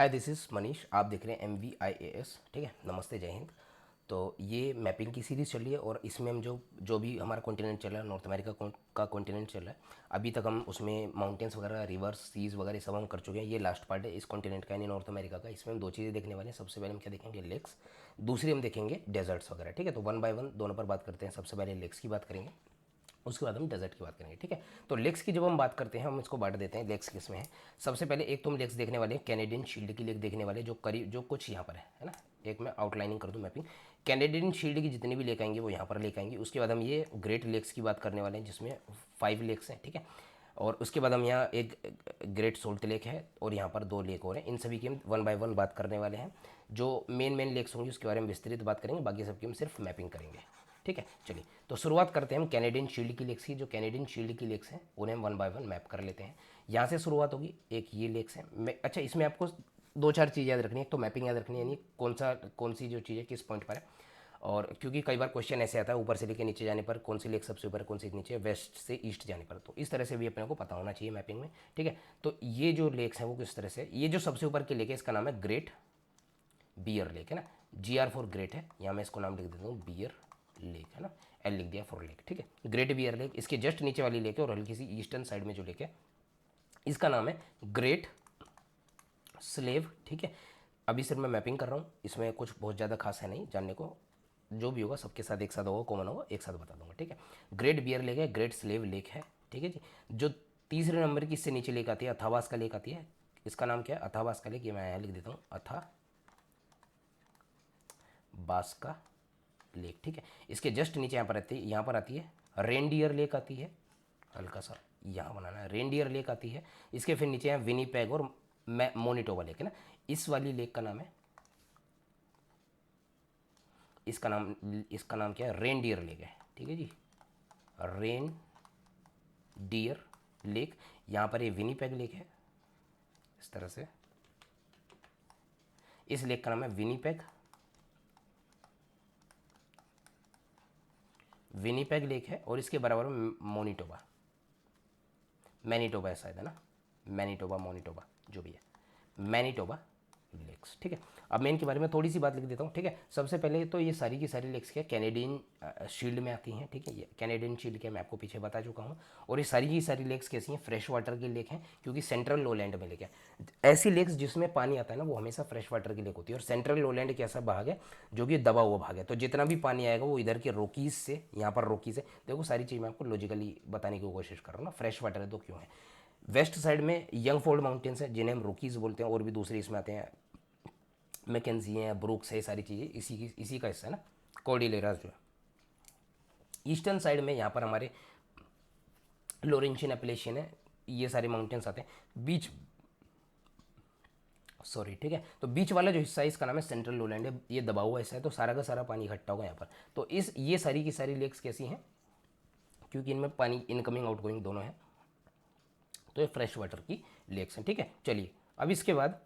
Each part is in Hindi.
Hi, this is Manish. आप देख रहे हैं MVIAS। ठीक है, नमस्ते, जय हिंद। तो ये मैपिंग की सीरीज़ चल रही है और इसमें हम जो जो भी हमारा कॉन्टिनेंट चल रहा है, नॉर्थ अमेरिका का कॉन्टिनेंट चल रहा है। अभी तक हम उसमें माउंटेन्स वगैरह, रिवर्स, सीज़ वगैरह सब हम कर चुके हैं। ये लास्ट पार्ट है इस कॉन्टिनेंट का, यानी नॉर्थ अमेरिका का। इसमें हम दो चीज़ें देखने वाले हैं। सबसे पहले हम क्या देखेंगे, लेक्स। दूसरी हम देखेंगे डेजर्ट्स वगैरह। ठीक है, तो वन बाय वन दोनों पर बात करते हैं। सबसे पहले लेक्स की बात करेंगे, उसके बाद हम डेजर्ट की बात करेंगे। ठीक है, तो लेक्स की जब हम बात करते हैं, हम इसको बांट देते हैं लेक्स किस में है। सबसे पहले एक तो हम लेक्स देखने वाले हैं, कैनेडियन शील्ड की लेक देखने वाले, जो करीब जो कुछ यहाँ पर है ना। एक मैं आउटलाइनिंग कर दूँ, मैपिंग। कैनेडियन शील्ड की जितनी भी लेक आएंगी वो यहाँ पर लेक आएंगी। उसके बाद हम ये ग्रेट लेक्स की बात करने वाले हैं, जिसमें 5 लेक्स हैं। ठीक है, और उसके बाद हम यहाँ एक ग्रेट सोल्ट लेक है और यहाँ पर 2 लेक और हैं। इन सभी की हम वन बाय वन बात करने वाले हैं। जो मेन लेक्स होंगी उसके बारे में विस्तृत बात करेंगे, बाकी सबकी हम सिर्फ मैपिंग करेंगे। ठीक है, चलिए तो शुरुआत करते हैं हम कैनेडियन शील्ड की लेक्स की। जो कैनेडियन शील्ड की लेक्स हैं उन्हें हम वन बाय वन मैप कर लेते हैं। यहाँ से शुरुआत होगी। एक ये लेक्स है। अच्छा, इसमें आपको 2-4 चीज़ याद रखनी है। एक तो मैपिंग याद रखनी है, यानी कौन सी जो चीज़ है किस पॉइंट पर है। और क्योंकि कई बार क्वेश्चन ऐसे आता है, ऊपर से लेके नीचे जाने पर कौन सी लेक सबसे ऊपर है, कौन सी नीचे, वेस्ट से ईस्ट जाने पर। तो इस तरह से भी अपने को पता होना चाहिए मैपिंग में। ठीक है, तो ये जो लेक्स हैं वो किस तरह से, ये जो सबसे ऊपर की लेक है इसका नाम है ग्रेट बियर लेक, है ना। GR फॉर ग्रेट है, यहाँ मैं इसको नाम लिख देता हूँ बियर लेक, है ना। L लिख दिया फॉर लेक। ठीक है, ग्रेट बियर लेक इसके जस्ट नीचे वाली लेक है, और हल्की सी ईस्टर्न साइड में जो लेक है इसका नाम है ग्रेट स्लेव। ठीक है, अभी सिर्फ मैं मैपिंग कर रहा हूँ, इसमें कुछ बहुत ज़्यादा खास है नहीं जानने को। जो भी होगा सबके साथ एक साथ होगा, कॉमन होगा, एक साथ बता दूंगा। ठीक है, ग्रेट बियर लेक है, ग्रेट स्लेव लेक है। ठीक है जी। जो तीसरे नंबर की इससे नीचे लेक आती है, अथावास का लेक आती है। इसका नाम क्या है, अथावास का लेक। ये मैं यहाँ लिख देता हूँ, अथावास का लेक। ठीक है, इसके जस्ट नीचे यहाँ पर आती है रेनडियर लेक आती है। हल्का सा यहाँ बनाना है, रेनडियर लेक आती है। इसके फिर नीचे है विनीपेग और मोनिटोबा लेक, है ना। इस वाली लेक का नाम है, इसका नाम क्या है, रेनडियर लेक है। ठीक है जी, रेन डियर लेक। यहाँ पर ये विनीपेग लेक है, इस तरह से। इस लेक का नाम है विनीपेग विनीपेग लेक है, और इसके बराबर में मोनिटोबा, मैनीटोबा है शायद, है ना। मैनीटोबा, मोनिटोबा, जो भी है, मैनीटोबा लेक्स। ठीक है, अब मैं इनके बारे में थोड़ी सी बात लिख देता हूँ। ठीक है, सबसे पहले तो ये सारी की सारी लेक्स क्या कैनेडियन शील्ड में आती हैं। ठीक है, ये कैनेडियन शील्ड के मैं आपको पीछे बता चुका हूँ। और ये सारी की सारी लेक्स कैसी हैं, फ्रेश वाटर की लेक हैं, क्योंकि सेंट्रल लोलैंड में लेक है। ऐसी लेक्स जिसमें पानी आता है ना, वो हमेशा फ्रेश वाटर की लेक होती है। और सेंट्रल लोलैंड एक ऐसा भाग है जो कि दबा हुआ भाग है, तो जितना भी पानी आएगा वो इधर के रोकीज से, यहाँ पर रोकीज है। देखो, सारी चीज़ मैं आपको लॉजिकली बताने की कोशिश कर रहा हूँ ना। फ्रेश वाटर है तो क्यों है। वेस्ट साइड में यंग फोल्ड माउंटेन्स हैं, जिन्हें हम रोकीज बोलते हैं, और भी दूसरे इसमें आते हैं, मैकेंजी है, ब्रुक्स है, ये सारी चीज़ें इसी का हिस्सा है ना, कॉर्डिलेराज जो है। ईस्टर्न साइड में यहाँ पर हमारे लोरेंशियन एप्लेशियन है, ये सारे माउंटेन्स आते हैं। बीच, सॉरी, ठीक है, तो बीच वाला जो हिस्सा है इसका नाम है सेंट्रल लोलैंड है। ये दबा हुआ हिस्सा है, तो सारा का सारा पानी इकट्ठा होगा यहाँ पर। तो ये सारी की सारी लेक्स कैसी हैं, क्योंकि इनमें पानी इनकमिंग आउटगोइंग दोनों है, तो ये फ्रेश वाटर की लेक्स हैं। ठीक है, चलिए अब इसके बाद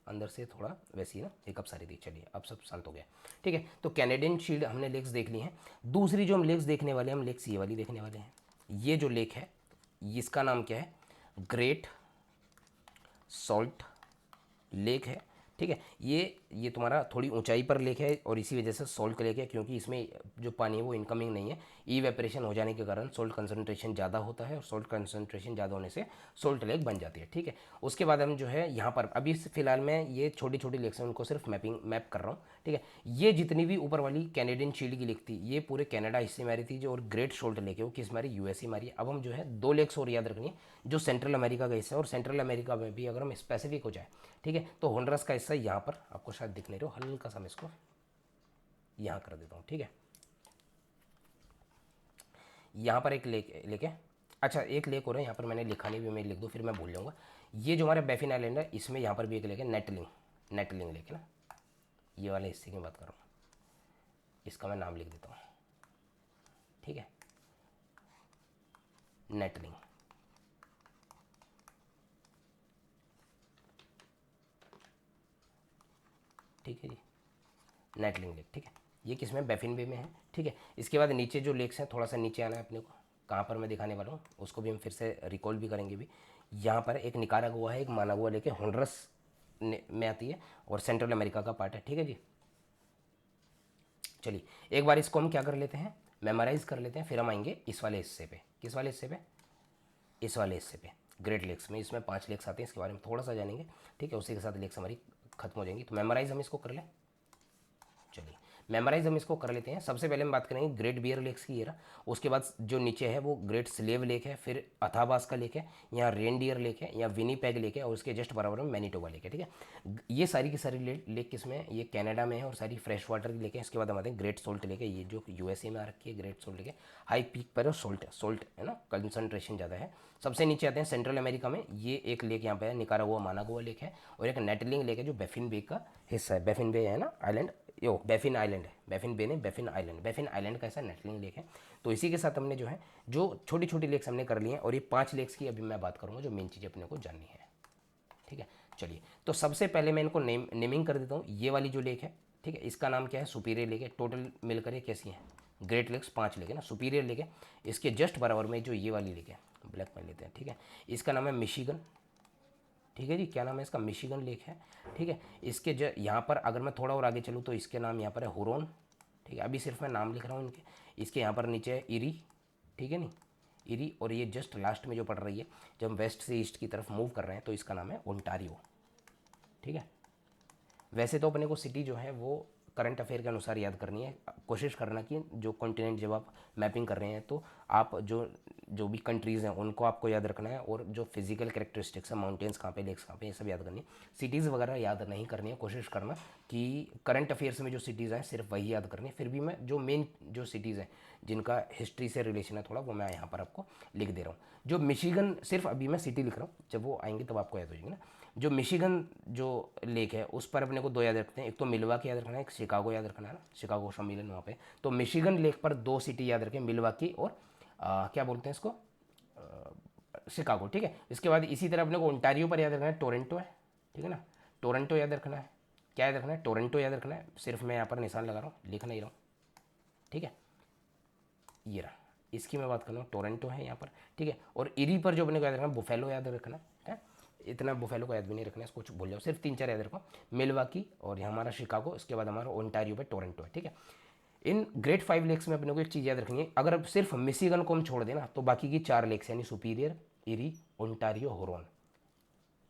अंदर से थोड़ा वैसी ना एक कप सारी थी। चलिए अब सब शांत हो गया। ठीक है, तो कैनेडियन शील्ड हमने लेक्स देख ली हैं। दूसरी जो हम लेक्स देखने वाले हैं, हम लेक्स ये वाली देखने वाले हैं। ये जो लेक है इसका नाम क्या है, ग्रेट सॉल्ट लेक है। ठीक है, ये तुम्हारा थोड़ी ऊंचाई पर लेक है, और इसी वजह से सॉल्ट लेक है, क्योंकि इसमें जो पानी है वो इनकमिंग नहीं है। इवेपरेशन हो जाने के कारण सॉल्ट कंसंट्रेशन ज़्यादा होता है, और सॉल्ट कंसंट्रेशन ज़्यादा होने से सॉल्ट लेक बन जाती है। ठीक है, उसके बाद हम जो है यहाँ पर अभी फिलहाल मैं ये छोटी छोटी लेक्स हैं उनको सिर्फ मैप कर रहा हूँ। ठीक है, ये जितनी भी ऊपर वाली कैनेडियन शील्ड की लेक थी, ये पूरे कनाडा हिस्से में आ रही थी। जो और ग्रेट सॉल्ट लेक है वो किस में आ रही, यूएसए में आ रही है। अब हम जो है 2 लेक्स और याद रखनी है, जो सेंट्रल अमेरिका का हिस्सा है, और सेंट्रल अमेरिका में भी अगर हम स्पेसिफिक हो जाए, ठीक है, तो होंडरस का हिस्सा यहाँ पर आपको शायद दिख नहीं रहा हो, हल्का सा मैं इसको यहाँ कर देता हूँ। ठीक है, यहाँ पर एक लेक है। अच्छा, एक लेक हो रहा है यहाँ पर, मैंने लिखा नहीं भी, मैं लिख दूँ फिर मैं भूल जाऊँगा। ये जो हमारा बैफिन आइलैंड है, इसमें यहाँ पर भी एक लेक है, नेटलिंग लेक, है ना। ये वाले हिस्से की बात कर रहा हूँ, इसका मैं नाम लिख देता हूँ। ठीक है, नेटलिंग। ठीक है जी, नेटलिंग लेक। ठीक है, ये किस में, बैफिन बे में है। ठीक है, इसके बाद नीचे जो लेक्स हैं, थोड़ा सा नीचे आना है अपने को, कहाँ पर मैं दिखाने वाला हूँ उसको भी हम फिर से रिकॉल भी करेंगे भी। यहाँ पर एक निकारागुआ है, एक मानागुआ लेके होंडरस में आती है और सेंट्रल अमेरिका का पार्ट है, ठीक है जी। चलिए एक बार इसको हम क्या कर लेते हैं, मेमोराइज कर लेते हैं, फिर हम आएंगे इस वाले हिस्से पे। किस वाले हिस्से पे? इस वाले हिस्से पे, ग्रेट लेक्स में। इसमें 5 लेक्स आते हैं, इसके बारे में थोड़ा सा जानेंगे, ठीक है। उसी के साथ लेक्स हमारी खत्म हो जाएंगी। तो मेमोराइज हम इसको कर लें। चलिए मेमोराइज हम इसको कर लेते हैं। सबसे पहले हम बात करेंगे ग्रेट बियर लेक्स की, ये रहा। उसके बाद जो नीचे है वो ग्रेट स्लेव लेक है, फिर अथाबास का लेक है, यहाँ रेनडियर लेक है, यहाँ विनीपेग लेक है, और उसके जस्ट बराबर में मैनीटोबा लेक है, ठीक है। ये सारी की सारी लेक किसमें है? ये कनाडा में है और सारी फ्रेश वाटर की लेक है। इसके बाद हम आते हैं ग्रेट सोल्ट लेक है, ये जो यूएसए में आ रखी है ग्रेट सोल्ट लेक है। हाई पीक पर सोल्ट है ना, कंसनट्रेशन ज़्यादा है। सबसे नीचे आते हैं सेंट्रल अमेरिका में, ये एक लेक यहाँ पे है, निकारागुआ मानागुआ लेक है, और एक नेटलिंग लेक है जो बैफिन बे का हिस्सा है। बैफिन बे है ना आइलैंड, यो बैफिन आइलैंड है, बैफिन बे नहीं बैफिन आइलैंड, बैफिन आइलैंड का ऐसा नेटलिंग लेक है। तो इसी के साथ हमने जो है जो छोटी छोटी लेक्स हमने कर ली हैं, और ये 5 लेक्स की अभी मैं बात करूँगा जो मेन चीज़ अपने को जाननी है, ठीक है। चलिए तो सबसे पहले मैं इनको नेमिंग कर देता हूँ। ये वाली जो लेक है, ठीक है, इसका नाम क्या है? सुपीरियर लेक है। टोटल मिलकर ये कैसी है? ग्रेट लेक्स 5 लेक है ना, सुपीरियर लेक है। इसके जस्ट बराबर में जो ये वाली लेक है, ब्लैक में लेते हैं, ठीक है, इसका नाम है मिशिगन, ठीक है जी। क्या नाम है इसका? मिशिगन लेक है, ठीक है। इसके यहाँ पर अगर मैं थोड़ा और आगे चलूँ तो इसके नाम यहाँ पर है हुरोन, ठीक है। अभी सिर्फ मैं नाम लिख रहा हूँ इनके। इसके यहाँ पर नीचे है इरी, ठीक है नहीं, इरी। और ये जस्ट लास्ट में जो पड़ रही है, जब हम वेस्ट से ईस्ट की तरफ मूव कर रहे हैं, तो इसका नाम है ओंटारियो, ठीक है। वैसे तो अपने को सिटी जो है वो करंट अफेयर के अनुसार याद करनी है। कोशिश करना कि जो कॉन्टिनेंट जब आप मैपिंग कर रहे हैं तो आप जो जो भी कंट्रीज़ हैं उनको आपको याद रखना है, और जो फिजिकल कैरेक्टरिस्टिक्स है, माउंटेन्स कहाँ पे, लेक्स कहाँ पे, ये सब याद करनी है। सिटीज़ वगैरह याद नहीं करनी है। कोशिश करना कि करंट अफेयर्स में जो सिटीज़ हैं सिर्फ वही याद करनी है। फिर भी मैं जो मेन जो सिटीज़ हैं जिनका हिस्ट्री से रिलेशन है थोड़ा, वो मैं यहाँ पर आपको लिख दे रहा हूँ। जो मिशिगन, सिर्फ अभी मैं सिटी लिख रहा हूँ, जब वो आएंगे तब आपको याद हो जाएंगे ना। जो मिशिगन जो लेक है उस पर अपने को 2 याद रखते हैं, एक तो मिलवाकी याद रखना है, एक शिकागो याद रखना है ना, शिकागो सम्मेलन वहाँ पे। तो मिशिगन लेक पर 2 सिटी याद रखें, मिलवाकी और क्या बोलते हैं इसको, शिकागो, ठीक है। इसके बाद इसी तरह अपने को ओंटारियो पर याद रखना है, टोरंटो है, ठीक है ना, टोरंटो याद रखना है। क्या याद रखना है? टोरंटो याद रखना है। सिर्फ मैं यहाँ पर निशान लगा रहा हूँ, लिख नहीं रहा हूँ, ठीक है। ये रहा, इसकी मैं बात कर रहा हूँ, टोरंटो है यहाँ पर, ठीक है। और इरी पर जो अपने को याद रखना है, बुफेलो याद रखना है। इतना बुफेलो को याद भी नहीं रखना है, इसको कुछ भूल जाओ, सिर्फ 3-4 याद रखो। मिलवाकी और यहाँ हमारा शिकागो, इसके बाद हमारा ओंटारियो पे टोरंटो है, ठीक है। इन ग्रेट 5 लेक्स में अपने को एक चीज़ याद रखनी है, अगर सिर्फ मिशिगन को हम छोड़ दें ना, तो बाकी की 4 लेक्स यानी सुपीरियर, इरी, ओंटारियो, हुरोन।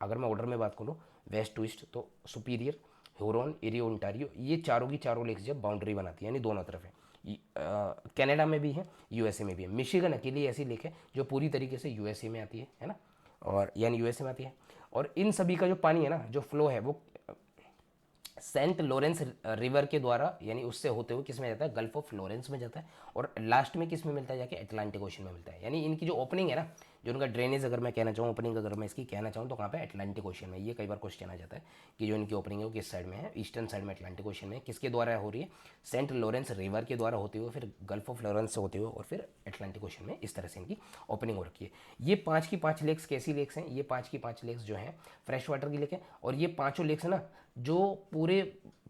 अगर मैं ऑर्डर में बात करूँ वेस्ट टू ईस्ट, तो सुपीरियर, हुरोन, इरी, ओंटारियो, ये चारों की चारों लेक्स जब बाउंड्री बनाती है, यानी दोनों तरफ है। कनाडा में भी है, यूएसए में भी है। मिशिगन अकेली ऐसी लेक है जो पूरी तरीके से यूएसए में आती है ना, और यानी यूएसए में आती है। और इन सभी का जो पानी है ना, जो फ्लो है, वो सेंट लॉरेंस रिवर के द्वारा, यानी उससे होते हुए किस में जाता है? गल्फ ऑफ लॉरेंस में जाता है, और लास्ट में किस में मिलता है जाके? अटलांटिक ओशन में मिलता है। यानी इनकी जो ओपनिंग है ना, जो उनका ड्रेनेज अगर मैं कहना चाहूँ, ओपनिंग अगर मैं इसकी कहना चाहूँ, तो कहाँ पे? अटलांटिक ओशन में। ये कई बार क्वेश्चन आ जाता है कि जो इनकी ओपनिंग है वो किस साइड में है? ईस्टर्न साइड में, अटलांटिक ओशन में। किसके द्वारा हो रही है? सेंट लॉरेंस रिवर के द्वारा होते हुए, फिर गल्फ ऑफ लॉरेंस से होते हुए, और फिर अटलांटिक ओशन में। इस तरह से इनकी ओपनिंग हो रखी है। ये 5 की 5 लेक्स कैसी लेक्स हैं? ये 5 की 5 लेक्स जो हैं फ्रेश वाटर की लेक है, और ये पाँचों लेक्स है ना, जो पूरे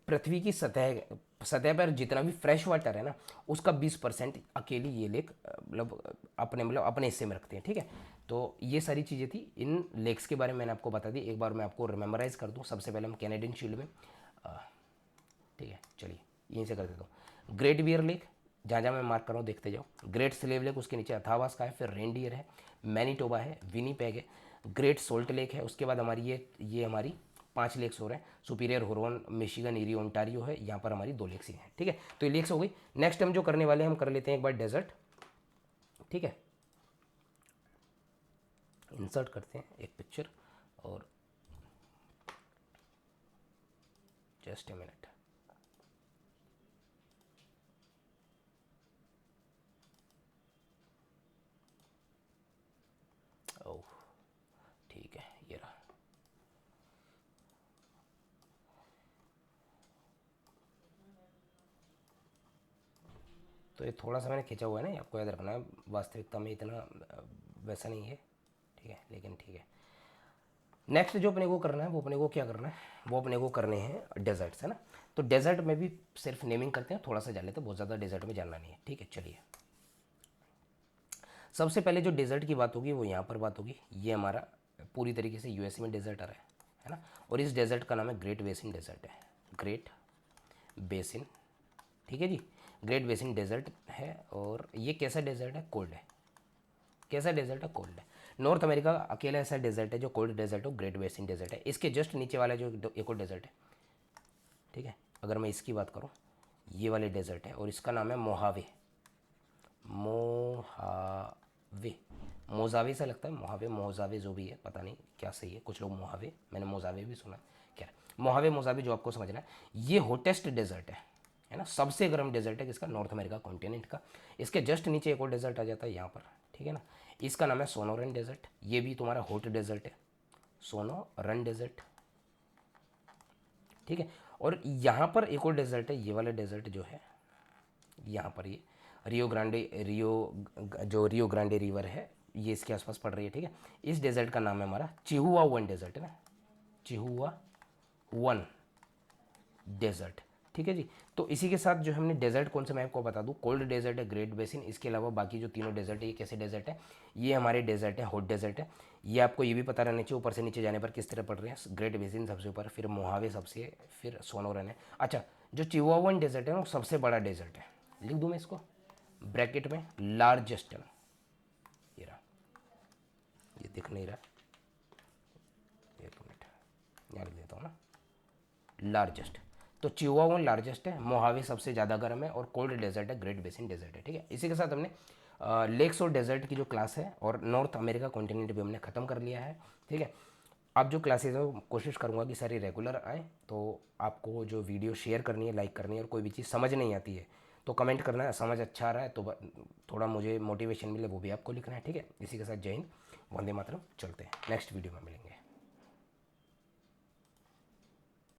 पृथ्वी की सतह पर जितना भी फ्रेश वाटर है ना, उसका 20% अकेली ये लेक मतलब अपने हिस्से में रखते हैं, ठीक है। तो ये सारी चीज़ें थी इन लेक्स के बारे में, मैंने आपको बता दी। एक बार मैं आपको रिमेमोराइज कर दूं। सबसे पहले हम कैनेडियन शील्ड में, ठीक है, चलिए यहीं से कर देता हूँ। ग्रेट बियर लेक, जहाँ जहाँ मैं मार्क कर रहा हूँ देखते जाओ। ग्रेट स्लेव लेक, उसके नीचे अथावास का है, फिर रेनडियर है, मैनीटोबा है, विनीपेग है, ग्रेट सोल्ट लेक है। उसके बाद हमारी ये हमारी 5 लेक्स हो रहे हैं। Superior, Huron, Michigan, eri, Ontario है। यहाँ पर हमारी 2 लेक्स ही हैं, ठीक है। तो ये लेक्स हो गई। नेक्स्ट हम जो करने वाले हैं, हम कर लेते हैं एक बार डेजर्ट, ठीक है। इंसर्ट करते हैं एक पिक्चर, और जस्ट ए मिनट। ओह ठीक है, ये रहा। तो ये थोड़ा सा मैंने खींचा हुआ है ना, ये आपको याद रखना है। वास्तविकता में इतना वैसा नहीं है, ठीक है, लेकिन ठीक है। नेक्स्ट जो अपने को करना है, वो अपने को क्या करना है? वो अपने को करने हैं डेजर्ट्स, है ना। तो डेजर्ट में भी सिर्फ नेमिंग करते हैं, थोड़ा सा जान लेते हैं, बहुत ज़्यादा डेजर्ट में जानना नहीं है, ठीक है। चलिए सबसे पहले जो डेजर्ट की बात होगी वो यहाँ पर बात होगी। ये हमारा पूरी तरीके से यूएसए में डेजर्ट आ रहा है ना, और इस डेजर्ट का नाम है ग्रेट बेसिन डेजर्ट है, ग्रेट बेसिन, ठीक है जी, ग्रेट बेसिन डेजर्ट है। और ये कैसा डेजर्ट है? कोल्ड है। कैसा डेजर्ट है? कोल्ड है। नॉर्थ अमेरिका का अकेला ऐसा डेजर्ट है जो कोल्ड डेजर्ट हो, ग्रेट बेसिन डेजर्ट है। इसके जस्ट नीचे वाला जो एक और डेजर्ट है, ठीक है, अगर मैं इसकी बात करूँ, ये वाले डेजर्ट है और इसका नाम है मोहावे। मोहावे, मोजावे से लगता है, मोहावे मोजावे जो भी है, पता नहीं क्या सही है, कुछ लोग मोहावे, मैंने मोजावे भी सुना। क्या मोहावे मोजावे जो आपको समझना है, ये हॉटेस्ट डेजर्ट है ना, सबसे गर्म डेजर्ट है किसका? नॉर्थ अमेरिका कॉन्टिनेंट का। इसके जस्ट नीचे एक और डेजर्ट आ जाता है यहाँ पर, ठीक है ना, इसका नाम है सोनोरन डेजर्ट। ये भी तुम्हारा हॉट डेजर्ट है, सोनोरन डेजर्ट, ठीक है। और यहाँ पर एक और डेजर्ट है, ये वाला डेजर्ट जो है यहाँ पर, ये Rio Grande, Rio Grande river है, ये इसके आसपास पड़ रही है, ठीक है। इस डेजर्ट का नाम है हमारा चिहुआ वन डेजर्ट, है ना, चिहुआ वन डेजर्ट, ठीक है जी। तो इसी के साथ जो हमने डेजर्ट कौन से मैं आपको बता दूं, कोल्ड डेजर्ट है, ग्रेट बेसिन, इसके अलावा बाकी जो तीनों डेजर्ट है ये कैसे डेजर्ट है? ये हमारे डेजर्ट है, हॉट डेजर्ट है। ये आपको ये भी पता रहना चाहिए ऊपर से नीचे जाने पर किस तरह पड़ रहे हैं। ग्रेट बेसिन सबसे ऊपर, फिर मोहावे सबसे, फिर सोनोरन है। अच्छा, जो चिहुआवन डेजर्ट है ना वो सबसे बड़ा डेजर्ट है, लिख दूँ मैं इसको ब्रैकेट में, लार्जेस्ट है ना, ये रहा, ये दिख नहीं रहा, एक मिनट यहाँ लिख देता हूँ ना, लार्जेस्ट। तो चिहुआहुआ लार्जेस्ट है, मोहावे सबसे ज़्यादा गर्म है, और कोल्ड डेजर्ट है, ग्रेट बेसिन डेजर्ट है, ठीक है। इसी के साथ हमने लेक्स और डेजर्ट की जो क्लास है और नॉर्थ अमेरिका कॉन्टिनेंट भी हमने ख़त्म कर लिया है, ठीक है। अब जो क्लासेज है वो कोशिश करूँगा कि सारी रेगुलर आए। तो आपको जो वीडियो शेयर करनी है, लाइक करनी है, और कोई भी चीज़ समझ नहीं आती है तो कमेंट करना है, समझ अच्छा आ रहा है तो थोड़ा मुझे मोटिवेशन मिले वो भी आपको लिखना है, ठीक है। इसी के साथ जय हिंद, वंदे मातरम, चलते हैं नेक्स्ट वीडियो में मिलेंगे।